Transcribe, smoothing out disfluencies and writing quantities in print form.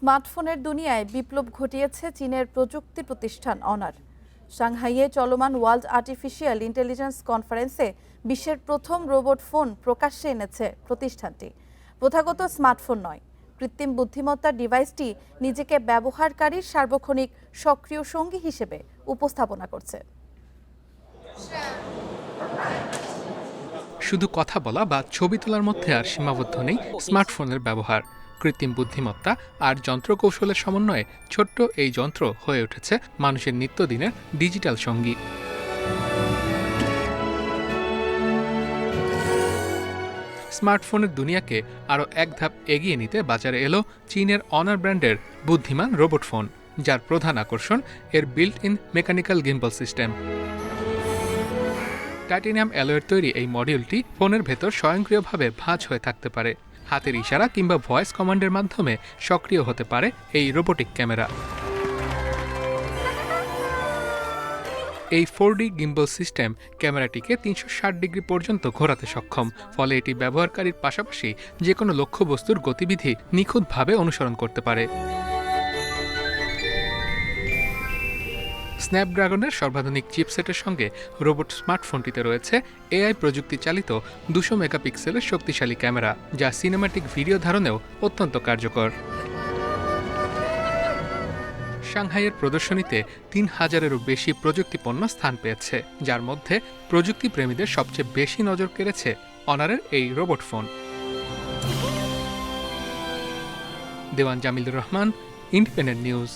স্মার্টফোনের দুনিয়ায় বিপ্লব ঘটিয়েছে চীনের প্রযুক্তি প্রতিষ্ঠান অনার। সাংহাইয়ে চলমান ওয়ার্ল্ড আর্টিফিশিয়াল ইন্টেলিজেন্স কনফারেন্সে বিশ্বের প্রথম রোবট ফোন প্রকাশ্যে এনেছে প্রতিষ্ঠানটি। প্রথাগত স্মার্টফোন নয়, কৃত্রিম বুদ্ধিমত্তার ডিভাইসটি নিজেকে ব্যবহারকারীর সার্বক্ষণিক সক্রিয় সঙ্গী হিসেবে উপস্থাপনা করছে। শুধু কথা বলা বা ছবি তোলার মধ্যে আর সীমাবদ্ধ নেই স্মার্টফোনের ব্যবহার। কৃত্রিম বুদ্ধিমত্তা আর যন্ত্রকৌশলের সমন্বয়ে ছোট্ট এই যন্ত্র হয়ে উঠেছে মানুষের নিত্যদিনের ডিজিটাল সঙ্গী। স্মার্টফোনের দুনিয়াকে আরও এক ধাপ এগিয়ে নিতে বাজারে এলো চীনের অনার ব্র্যান্ডের বুদ্ধিমান রোবট ফোন, যার প্রধান আকর্ষণ এর built in mechanical gimbal system. Titanium অ্যালয়ের তৈরি এই মডিউলটি ফোনের ভেতর স্বয়ংক্রিয়ভাবে ভাঁজ হয়ে থাকতে পারে। হাতের ইশারা কিংবা ভয়েস কমান্ডের মাধ্যমে সক্রিয় হতে পারে এই রোবোটিক ক্যামেরা। এই 4D গিম্বল সিস্টেম ক্যামেরাটিকে 360 ডিগ্রি পর্যন্ত ঘোরাতে সক্ষম, ফলে এটি ব্যবহারকারীর পাশাপাশি যে কোনো লক্ষ্যবস্তুর গতিবিধি নিখুঁতভাবে অনুসরণ করতে পারে। স্ন্যাপড্রাগনের সর্বাধুনিক চিপসেটের সঙ্গে রোবট স্মার্টফোনটিতে রয়েছে এআই প্রযুক্তি চালিত 200 মেগাপিক্সেলের শক্তিশালী ক্যামেরা, যা সিনেম্যাটিক ভিডিও ধারণেও অত্যন্ত কার্যকর। সাংহাইয়ের প্রদর্শনীতে 3000-এরও বেশি প্রযুক্তিপণ্য স্থান পেয়েছে, যার মধ্যে প্রযুক্তিপ্রেমীদের সবচেয়ে বেশি নজর কেড়েছে অনারের এই রোবট ফোন। দেওয়ান জামিলুর রহমান, ইন্ডিপেন্ডেন্ট নিউজ।